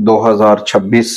2026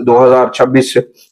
2026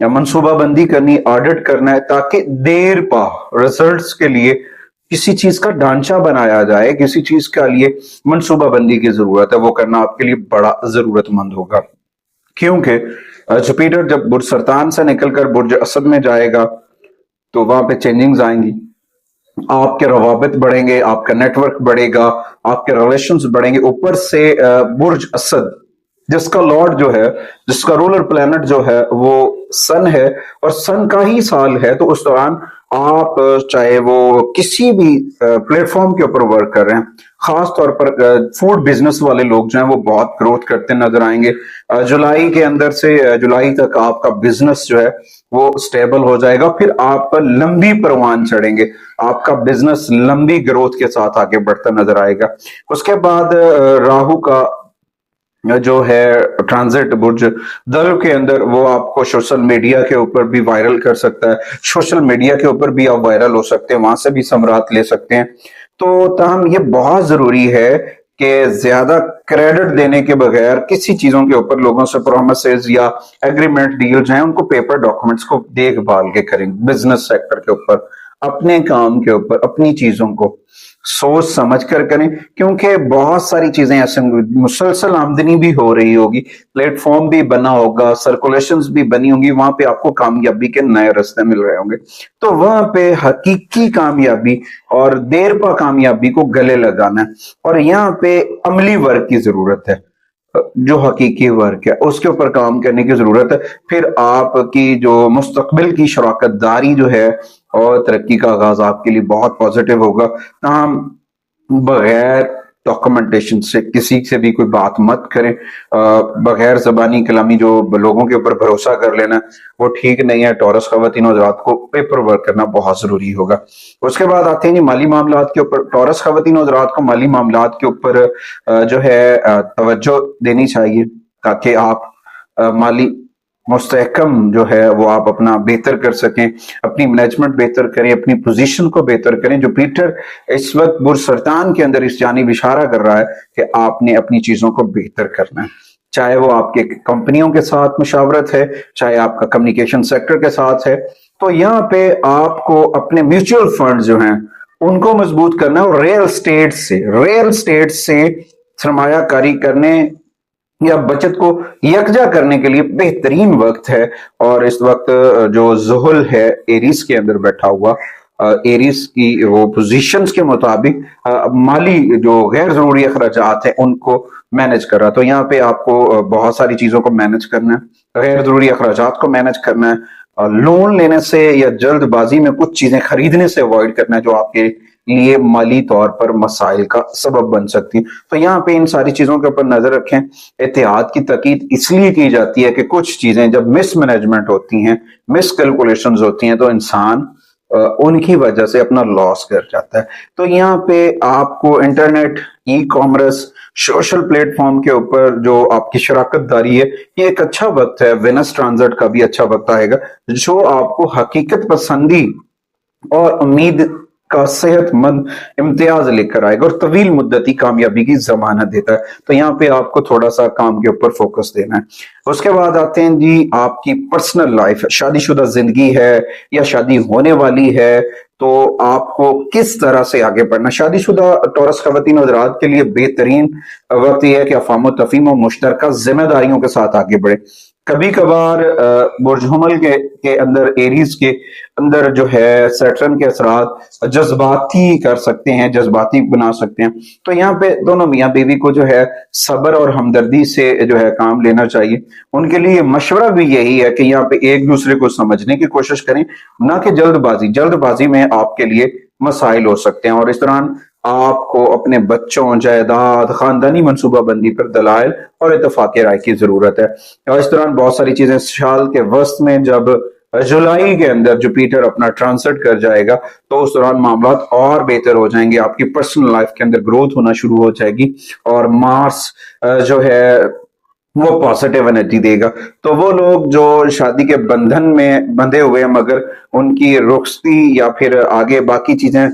یا منصوبہ بندی کرنی، آڈٹ کرنا ہے، تاکہ دیر پا ریزلٹس کے لیے کسی چیز کا ڈھانچہ بنایا جائے، کسی چیز کے لیے منصوبہ بندی کی ضرورت ہے، وہ کرنا آپ کے لیے بڑا ضرورت مند ہوگا. کیونکہ جوپیٹر جب برج سرطان سے نکل کر برج اسد میں جائے گا تو وہاں پہ چینجنگز آئیں گی، آپ کے روابط بڑھیں گے، آپ کا نیٹ ورک بڑھے گا، آپ کے ریلیشنز بڑھیں گے. اوپر سے برج اسد جس کا لارڈ جو ہے، جس کا رولر پلانٹ جو ہے وہ سن ہے، اور سن کا ہی سال ہے، تو اس دوران آپ چاہے وہ کسی بھی پلیٹ فارم کے اوپر ورک کر رہے ہیں، خاص طور پر فوڈ بزنس والے لوگ جو ہیں وہ بہت گروتھ کرتے نظر آئیں گے. جولائی کے اندر سے جولائی تک آپ کا بزنس جو ہے وہ سٹیبل ہو جائے گا، پھر آپ لمبی پروان چڑھیں گے، آپ کا بزنس لمبی گروتھ کے ساتھ آگے بڑھتا نظر آئے گا. اس کے بعد راہو کا جو ہے ٹرانزٹ برج دلو کے اندر، وہ آپ کو سوشل میڈیا کے اوپر بھی وائرل کر سکتا ہے، سوشل میڈیا کے اوپر بھی آپ وائرل ہو سکتے ہیں، وہاں سے بھی ثمرات لے سکتے ہیں. تو تاہم یہ بہت ضروری ہے کہ زیادہ کریڈٹ دینے کے بغیر کسی چیزوں کے اوپر لوگوں سے پرومسز یا ایگریمنٹ ڈیل جو ہیں ان کو پیپر ڈاکومنٹس کو دیکھ بھال کے کریں. بزنس سیکٹر کے اوپر، اپنے کام کے اوپر، اپنی چیزوں کو سوچ سمجھ کر کریں، کیونکہ بہت ساری چیزیں ایسے مسلسل آمدنی بھی ہو رہی ہوگی، پلیٹ فارم بھی بنا ہوگا، سرکولیشنز بھی بنی ہوں گی، وہاں پہ آپ کو کامیابی کے نئے راستے مل رہے ہوں گے. تو وہاں پہ حقیقی کامیابی اور دیر پا کامیابی کو گلے لگانا ہے، اور یہاں پہ عملی ورک کی ضرورت ہے، جو حقیقی ورک ہے اس کے اوپر کام کرنے کی ضرورت ہے. پھر آپ کی جو مستقبل کی شراکت داری جو ہے اور ترقی کا آغاز آپ کے لیے بہت پازیٹیو ہوگا. تاہم بغیر ڈاکومنٹیشن سے کسی سے بھی کوئی بات مت کریں، بغیر زبانی کلامی جو لوگوں کے اوپر بھروسہ کر لینا وہ ٹھیک نہیں ہے. ٹورس خواتین و حضرات کو پیپر ورک کرنا بہت ضروری ہوگا. اس کے بعد آتے ہیں جی مالی معاملات کے اوپر. ٹورس خواتین و حضرات کو مالی معاملات کے اوپر جو ہے توجہ دینی چاہیے، تاکہ آپ مالی مستحکم جو ہے وہ آپ اپنا بہتر کر سکیں، اپنی مینجمنٹ بہتر کریں، اپنی پوزیشن کو بہتر کریں. جو پیٹر اس وقت برج سرطان کے اندر اس جانب اشارہ کر رہا ہے کہ آپ نے اپنی چیزوں کو بہتر کرنا ہے، چاہے وہ آپ کے کمپنیوں کے ساتھ مشاورت ہے، چاہے آپ کا کمیونیکیشن سیکٹر کے ساتھ ہے. تو یہاں پہ آپ کو اپنے میوچل فنڈ جو ہیں ان کو مضبوط کرنا ہے، اور ریئل اسٹیٹ سے سرمایہ کاری کرنے یا بچت کو یکجا کرنے کے لیے بہترین وقت ہے. اور اس وقت جو زحل ہے ایریز کے اندر بیٹھا ہوا، ایریز کی وہ پوزیشنز کے مطابق مالی جو غیر ضروری اخراجات ہیں ان کو مینج کر رہا. تو یہاں پہ آپ کو بہت ساری چیزوں کو مینج کرنا ہے، غیر ضروری اخراجات کو مینج کرنا ہے، لون لینے سے یا جلد بازی میں کچھ چیزیں خریدنے سے اوائڈ کرنا ہے جو آپ کے لیے مالی طور پر مسائل کا سبب بن سکتی ہیں. تو یہاں پہ ان ساری چیزوں کے اوپر نظر رکھیں. احتیاط کی تاکید اس لیے کی جاتی ہے کہ کچھ چیزیں جب مس مینجمنٹ ہوتی ہیں، مس کیلکولیشنز ہوتی ہیں، تو انسان ان کی وجہ سے اپنا لاس کر جاتا ہے. تو یہاں پہ آپ کو internet, e commerce, social plate form کے اوپر جو آپ کی شراکت داری ہے، یہ ایک اچھا وقت ہے. وینس ٹرانزٹ کا بھی اچھا وقت آئے گا جو آپ کو حقیقت پسندی اور امید کا صحت مند امتیاز لے کر آئے گا، اور طویل مدتی کامیابی کی ضمانت دیتا ہے. تو یہاں پہ آپ کو تھوڑا سا کام کے اوپر فوکس دینا ہے. اس کے بعد آتے ہیں جی آپ کی پرسنل لائف، شادی شدہ زندگی ہے یا شادی ہونے والی ہے، تو آپ کو کس طرح سے آگے بڑھنا. شادی شدہ ٹورس خواتین و حضرات کے لیے بہترین وقت یہ ہے کہ افہام و تفہیم و مشترکہ ذمہ داریوں کے ساتھ آگے بڑھے. کبھی کبھار برج حمل کے اندر، ایریز کے اندر جو ہے سیٹرن کے اثرات جذباتی کر سکتے ہیں، جذباتی بنا سکتے ہیں. تو یہاں پہ دونوں میاں بیوی کو جو ہے صبر اور ہمدردی سے جو ہے کام لینا چاہیے. ان کے لیے مشورہ بھی یہی ہے کہ یہاں پہ ایک دوسرے کو سمجھنے کی کوشش کریں، نہ کہ جلد بازی میں آپ کے لیے مسائل ہو سکتے ہیں. اور اس دوران آپ کو اپنے بچوں، جائیداد، خاندانی منصوبہ بندی پر دلائل اور اتفاق رائے کی ضرورت ہے. اور اس دوران بہت ساری چیزیں، سال کے وسط میں جب جولائی کے اندر جوپیٹر اپنا ٹرانسٹ کر جائے گا تو اس دوران معاملات اور بہتر ہو جائیں گے، آپ کی پرسنل لائف کے اندر گروتھ ہونا شروع ہو جائے گی، اور مارس جو ہے وہ پازیٹیو انرجی دے گا. تو وہ لوگ جو شادی کے بندھن میں بندھے ہوئے ہیں مگر ان کی رخصتی یا پھر آگے باقی چیزیں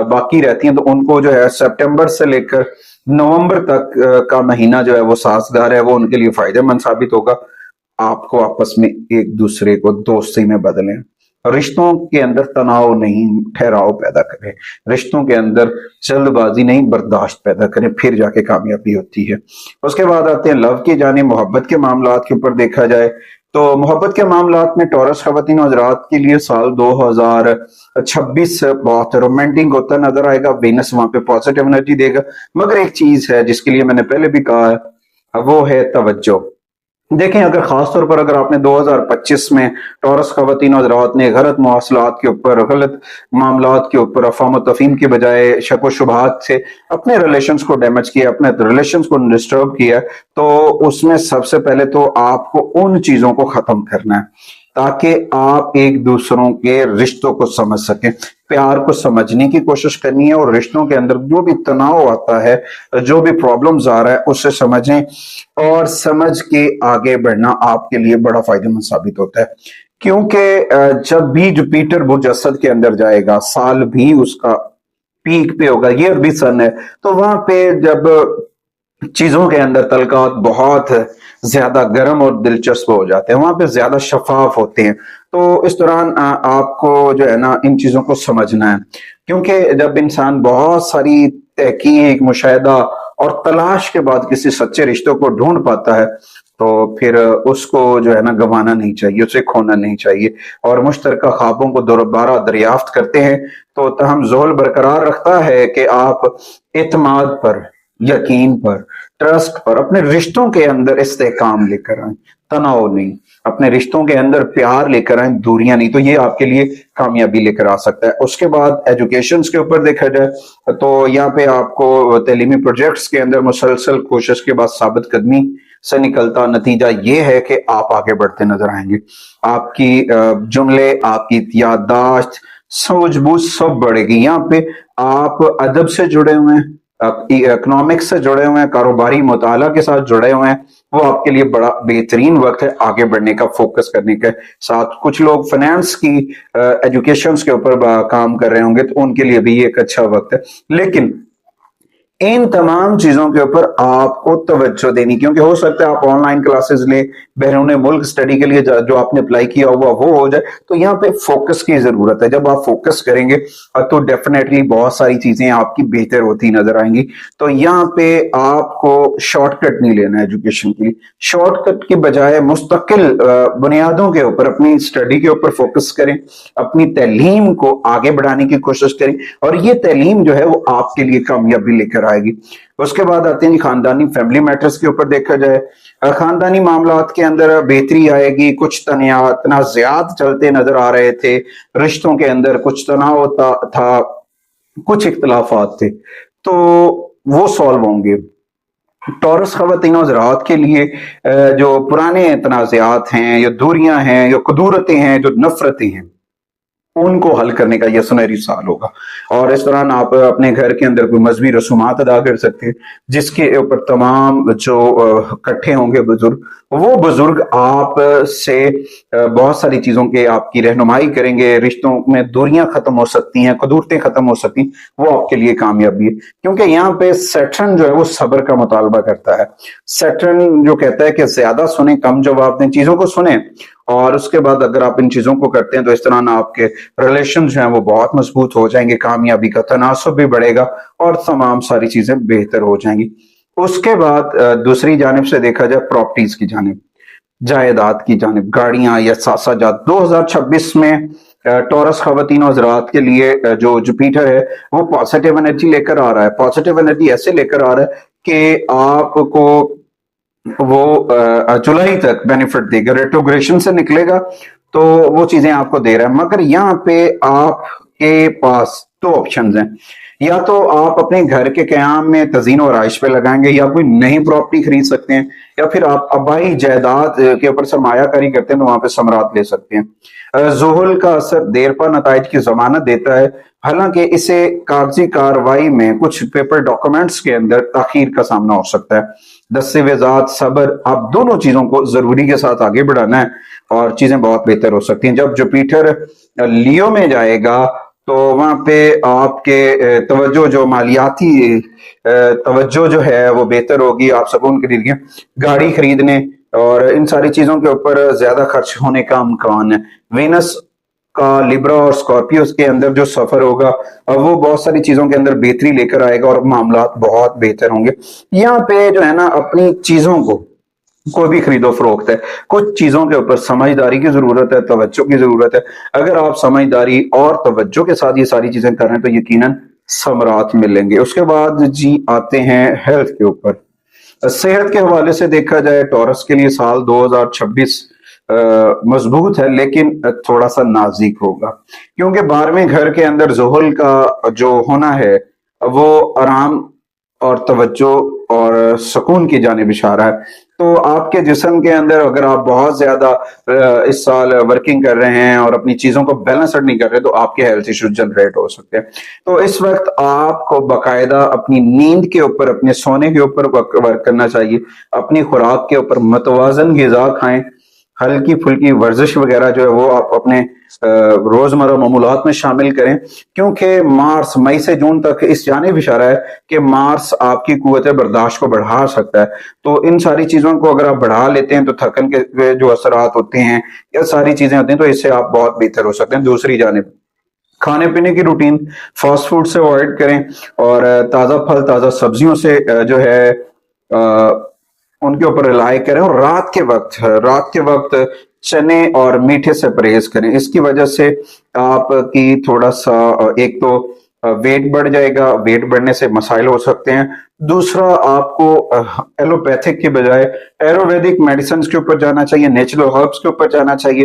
باقی رہتی ہیں، تو ان کو جو ہے سپٹمبر سے لے کر نومبر تک کا مہینہ جو ہے وہ سازگار ہے، وہ ان کے لیے فائدہ مند ثابت ہوگا. آپ کو آپس میں ایک دوسرے کو دوستی میں بدلیں، رشتوں کے اندر تناؤ نہیں، ٹھہراؤ پیدا کریں، رشتوں کے اندر جلد بازی نہیں، برداشت پیدا کریں، پھر جا کے کامیابی ہوتی ہے۔ اس کے بعد آتے ہیں لو کی جانب، محبت کے معاملات کے اوپر دیکھا جائے تو محبت کے معاملات میں ٹورس خواتین و حضرات کے لیے سال 2026 بہت رومانٹک ہوتا نظر آئے گا، وینس وہاں پہ پازیٹیو انرجی دے گا، مگر ایک چیز ہے جس کے لیے میں نے پہلے بھی کہا ہے، وہ ہے توجہ۔ دیکھیں اگر خاص طور پر اگر آپ نے 2025 میں ٹورس خواتین و حضرات نے غلط مواصلات کے اوپر، غلط معاملات کے اوپر، افہام و تفہیم کے بجائے شک و شبہات سے اپنے ریلیشنز کو ڈیمیج کیا، اپنے ریلیشنز کو ڈسٹرب کیا، تو اس میں سب سے پہلے تو آپ کو ان چیزوں کو ختم کرنا ہے تاکہ آپ ایک دوسروں کے رشتوں کو سمجھ سکیں، پیار کو سمجھنے کی کوشش کرنی ہے، اور رشتوں کے اندر جو بھی تناؤ آتا ہے، جو بھی پرابلمز آ رہا ہے، اسے سمجھیں اور سمجھ کے آگے بڑھنا آپ کے لیے بڑا فائدہ مند ثابت ہوتا ہے۔ کیونکہ جب بھی جوپیٹر برج اسد کے اندر جائے گا، سال بھی اس کا پیک پہ ہوگا، ایئر بھی سن ہے، تو وہاں پہ جب چیزوں کے اندر تعلقات بہت زیادہ گرم اور دلچسپ ہو جاتے ہیں، وہاں پہ زیادہ شفاف ہوتے ہیں، تو اس دوران آپ کو جو ہے نا ان چیزوں کو سمجھنا ہے، کیونکہ جب انسان بہت ساری تحقیق، مشاہدہ اور تلاش کے بعد کسی سچے رشتوں کو ڈھونڈ پاتا ہے تو پھر اس کو جو ہے نا گنوانا نہیں چاہیے، اسے کھونا نہیں چاہیے، اور مشترکہ خوابوں کو دوبارہ دریافت کرتے ہیں تو تاہم ذہن برقرار رکھتا ہے کہ آپ اعتماد پر، یقین پر، ٹرسٹ پر، اپنے رشتوں کے اندر استحکام لے کر آئیں، تناؤ نہیں، اپنے رشتوں کے اندر پیار لے کر آئیں، دوریاں نہیں، تو یہ آپ کے لیے کامیابی لے کر آ سکتا ہے۔ اس کے بعد ایجوکیشنز کے اوپر دیکھا جائے تو یہاں پہ آپ کو تعلیمی پروجیکٹس کے اندر مسلسل کوشش کے بعد ثابت قدمی سے نکلتا نتیجہ یہ ہے کہ آپ آگے بڑھتے نظر آئیں گے، آپ کی جملے، آپ کی یادداشت، سوجھ بوجھ سب بڑھے گی۔ یہاں پہ آپ ادب سے جڑے ہوئے ہیں، اکنامکس سے جڑے ہوئے ہیں، کاروباری مطالعہ کے ساتھ جڑے ہوئے ہیں، وہ آپ کے لیے بڑا بہترین وقت ہے آگے بڑھنے کا، فوکس کرنے کے ساتھ۔ کچھ لوگ فائنانس کی ایجوکیشنز کے اوپر کام کر رہے ہوں گے تو ان کے لیے بھی یہ ایک اچھا وقت ہے، لیکن ان تمام چیزوں کے اوپر آپ کو توجہ دینی، کیونکہ ہو سکتا ہے آپ آن لائن کلاسز لیں، بیرون ملک اسٹڈی کے لیے جو آپ نے اپلائی کیا ہوا وہ ہو جائے، تو یہاں پہ فوکس کی ضرورت ہے۔ جب آپ فوکس کریں گے تو ڈیفینیٹلی بہت ساری چیزیں آپ کی بہتر ہوتی نظر آئیں گی۔ تو یہاں پہ آپ کو شارٹ کٹ نہیں لینا ایجوکیشن کے لیے، شارٹ کٹ کی بجائے مستقل بنیادوں کے اوپر اپنی اسٹڈی کے اوپر فوکس کریں، اپنی تعلیم کو آگے بڑھانے کی کوشش کریں، اور یہ تعلیم جو ہے وہ آپ کے لیے کامیابی لے کر آئے گی۔ اس کے بعد آتے ہیں جی خاندانی فیملی میٹرز کے اوپر دیکھا جائے، خاندانی معاملات کے اندر بہتری آئے گی، کچھ تنازعات چلتے نظر آ رہے تھے، رشتوں کے اندر کچھ تناؤ تھا، کچھ اختلافات تھے، تو وہ سالو ہوں گے۔ ٹورس خواتین و حضرات کے لیے جو پرانے تنازعات ہیں، یا دوریاں ہیں، یا قدورتیں ہیں، جو نفرتیں ہیں، ان کو حل کرنے کا یہ سنہری سال ہوگا، اور اس دوران آپ اپنے گھر کے اندر کوئی مذہبی رسومات ادا کر سکتے ہیں جس کے اوپر تمام جو اکٹھے ہوں گے بزرگ، وہ بزرگ آپ سے بہت ساری چیزوں کے آپ کی رہنمائی کریں گے، رشتوں میں دوریاں ختم ہو سکتی ہیں، قدورتیں ختم ہو سکتی ہیں، وہ آپ کے لیے کامیابی ہے۔ کیونکہ یہاں پہ سیٹرن جو ہے وہ صبر کا مطالبہ کرتا ہے، سیٹرن جو کہتا ہے کہ زیادہ سنیں کم جواب دیں، چیزوں کو سنیں، اور اس کے بعد اگر آپ ان چیزوں کو کرتے ہیں تو اس طرح آپ کے ریلیشن جو ہیں وہ بہت مضبوط ہو جائیں گے، کامیابی کا تناسب بھی بڑھے گا، اور تمام ساری چیزیں بہتر ہو جائیں گی۔ اس کے بعد دوسری جانب سے دیکھا جائے پراپرٹیز کی جانب، جائیداد کی جانب، گاڑیاں یا ساسا جات، 2026 میں ٹورس خواتین و حضرات کے لیے جو جوپیٹر ہے وہ پازیٹیو انرجی لے کر آ رہا ہے، پازیٹیو انرجی ایسے لے کر آ رہا ہے کہ آپ کو وہ جولائی تک بینیفٹ دے گا، ریٹروگریشن سے نکلے گا تو وہ چیزیں آپ کو دے رہا ہے، مگر یہاں پہ آپ کے پاس دو آپشنز ہیں، یا تو آپ اپنے گھر کے قیام میں تزئین و آرائش پہ لگائیں گے، یا کوئی نئی پراپرٹی خرید سکتے ہیں، یا پھر آپ آبائی جائیداد کے اوپر سرمایہ کاری کرتے ہیں تو وہاں پہ ثمرات لے سکتے ہیں۔ زحل کا اثر دیر پا نتائج کی ضمانت دیتا ہے، حالانکہ اسے کاغذی کاروائی میں کچھ پیپر ڈاکومنٹس کے اندر تاخیر کا سامنا ہو سکتا ہے۔ دستاویزات، صبر، آپ دونوں چیزوں کو ضروری کے ساتھ آگے بڑھانا ہے اور چیزیں بہت بہتر ہو سکتی ہیں۔ جب جوپیٹر لیو میں جائے گا تو وہاں پہ آپ کے توجہ جو مالیاتی توجہ جو ہے وہ بہتر ہوگی، آپ سکون خرید گے، گاڑی خریدنے، اور ان ساری چیزوں کے اوپر زیادہ خرچ ہونے کا امکان ہے. وینس کا لیبرا اور اسکارپیوس کے اندر جو سفر ہوگا وہ بہت ساری چیزوں کے اندر بہتری لے کر آئے گا اور معاملات بہت بہتر ہوں گے. یہاں پہ جو ہے نا اپنی چیزوں کو کوئی بھی خرید و فروخت ہے، کچھ چیزوں کے اوپر سمجھداری کی ضرورت ہے، توجہ کی ضرورت ہے. اگر آپ سمجھداری اور توجہ کے ساتھ یہ ساری چیزیں کر رہے ہیں تو یقیناً ثمرات ملیں گے. اس کے بعد جی آتے ہیں ہیلتھ کے اوپر. صحت کے حوالے سے دیکھا جائے ٹورس کے لیے سال 2026 مضبوط ہے، لیکن تھوڑا سا نازک ہوگا، کیونکہ 12ویں گھر کے اندر زحل کا جو ہونا ہے وہ آرام اور توجہ اور سکون کی جانب اشارہ ہے. تو آپ کے جسم کے اندر اگر آپ بہت زیادہ اس سال ورکنگ کر رہے ہیں اور اپنی چیزوں کو بیلنسڈ نہیں کر رہے تو آپ کے ہیلتھ ایشوز جنریٹ ہو سکتے ہیں. تو اس وقت آپ کو باقاعدہ اپنی نیند کے اوپر، اپنے سونے کے اوپر ورک کرنا چاہیے. اپنی خوراک کے اوپر متوازن غذا کھائیں، ہلکی پھلکی ورزش وغیرہ جو ہے وہ آپ اپنے روزمرہ معمولات میں شامل کریں، کیونکہ مارس مئی سے جون تک اس جانب اشارہ ہے کہ مارس آپ کی قوت برداشت کو بڑھا سکتا ہے. تو ان ساری چیزوں کو اگر آپ بڑھا لیتے ہیں تو تھکن کے جو اثرات ہوتے ہیں یا ساری چیزیں ہوتی ہیں تو اس سے آپ بہت بہتر ہو سکتے ہیں. دوسری جانب کھانے پینے کی روٹین فاسٹ فوڈ سے اوائڈ کریں اور تازہ پھل تازہ سبزیوں سے جو ہے ان کے اوپر رلائی کریں، اور رات کے وقت چنے اور میٹھے سے پرہیز کریں. اس کی وجہ سے آپ کی تھوڑا سا ایک تو ویٹ بڑھ جائے گا، ویٹ بڑھنے سے مسائل ہو سکتے ہیں. دوسرا آپ کو ایلوپیتھک کے بجائے ایلوویدک میڈیسنز کے اوپر جانا چاہیے، نیچرل ہربس کے اوپر جانا چاہیے،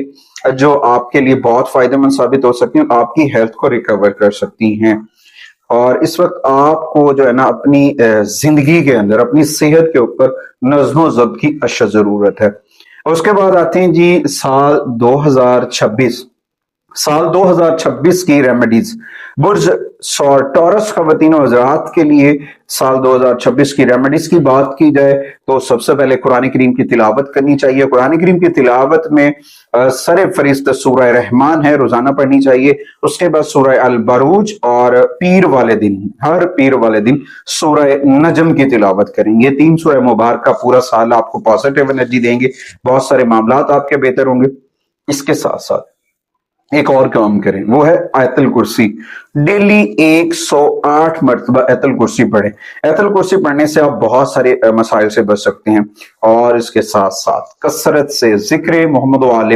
جو آپ کے لیے بہت فائدہ مند ثابت ہو سکتی ہیں، آپ کی ہیلتھ کو ریکور کر سکتی ہیں. اور اس وقت آپ کو جو ہے نا اپنی زندگی کے اندر اپنی صحت کے اوپر نظم و ضبط کی اشد ضرورت ہے. اس کے بعد آتے ہیں جی سال 2026 کی ریمیڈیز. برج ٹورس خواتین و حضرات کے لیے سال 2026 کی ریمیڈیز کی بات کی جائے تو سب سے پہلے قرآن کریم کی تلاوت کرنی چاہیے. قرآن کریم کی تلاوت میں سر فہرست سورہ رحمان ہے، روزانہ پڑھنی چاہیے. اس کے بعد سورہ البروج اور ہر پیر والے دن سورہ نجم کی تلاوت کریں. یہ 3 سورہ مبارکہ پورا سال آپ کو پازیٹیو انرجی دیں گے، بہت سارے معاملات آپ کے بہتر ہوں گے. اس کے ساتھ ساتھ ایک اور کام کریں، وہ ہے آیت الکرسی. ڈیلی 108 مرتبہ آیت الکرسی پڑھیں. آیت الکرسی پڑھنے سے آپ بہت سارے مسائل سے بچ سکتے ہیں. اور اس کے ساتھ ساتھ کثرت سے ذکر محمد و آل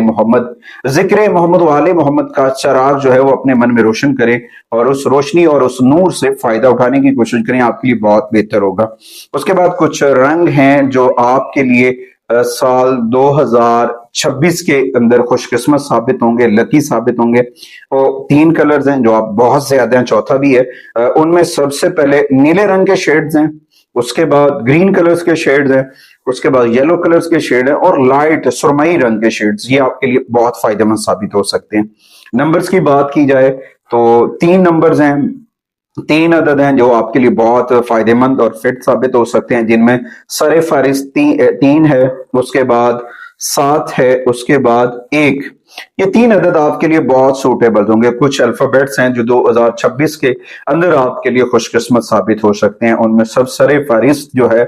محمد کا چراغ جو ہے وہ اپنے من میں روشن کریں اور اس روشنی اور اس نور سے فائدہ اٹھانے کی کوشش کریں، آپ کے لیے بہت بہتر ہوگا. اس کے بعد کچھ رنگ ہیں جو آپ کے لیے سال 2026 کے اندر خوش قسمت ثابت ہوں گے، لکی ثابت ہوں گے. وہ 3 کلرز ہیں جو آپ بہت زیادہ ہیں، چوتھا بھی ہے. ان میں سب سے پہلے نیلے رنگ کے شیڈز ہیں، اس کے بعد گرین کلرز کے شیڈز ہیں، اس کے بعد یلو کلرز کے شیڈ ہیں، اور لائٹ سرمئی رنگ کے شیڈز. یہ آپ کے لیے بہت فائدہ مند ثابت ہو سکتے ہیں. نمبرز کی بات کی جائے تو 3 نمبرز ہیں، 3 عدد ہیں جو آپ کے لیے بہت فائدہ مند اور فٹ ثابت ہو سکتے ہیں، جن میں سر فہرست 3 ہے، اس کے بعد 7 ہے، اس کے بعد 1. یہ 3 عدد آپ کے لیے بہت سوٹیبل ہوں گے. کچھ الفابیٹس ہیں جو 2026 کے اندر آپ کے لیے خوش قسمت ثابت ہو سکتے ہیں. ان میں سب سر فہرست جو ہے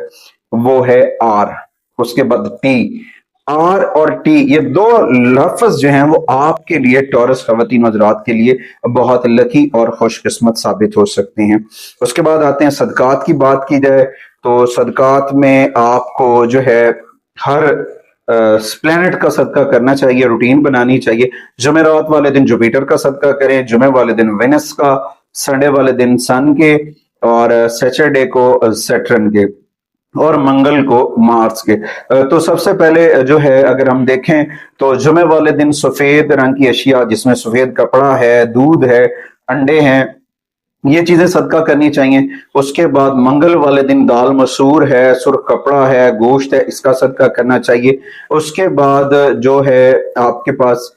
وہ ہے آر، اس کے بعد ٹی. آر اور ٹی یہ 2 لفظ جو ہیں وہ آپ کے لیے ٹورس خواتین حضرات کے لیے بہت لکی اور خوش قسمت ثابت ہو سکتے ہیں. اس کے بعد آتے ہیں صدقات کی بات کی جائے تو صدقات میں آپ کو جو ہے ہر پلینٹ کا صدقہ کرنا چاہیے، روٹین بنانی چاہیے. جمعرات والے دن جوپیٹر کا صدقہ کریں، جمعہ والے دن وینس کا، سنڈے والے دن سن کے، اور سیٹرڈے کو سیٹرن کے، اور منگل کو مارس کے. تو سب سے پہلے جو ہے اگر ہم دیکھیں تو جمعہ والے دن سفید رنگ کی اشیاء جس میں سفید کپڑا ہے، دودھ ہے، انڈے ہیں، یہ چیزیں صدقہ کرنی چاہیے. اس کے بعد منگل والے دن دال مسور ہے، سرخ کپڑا ہے، گوشت ہے، اس کا صدقہ کرنا چاہیے. اس کے بعد جو ہے آپ کے پاس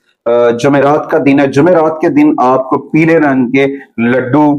جمعرات کا دن ہے. جمعرات کے دن آپ کو پیلے رنگ کے لڈو،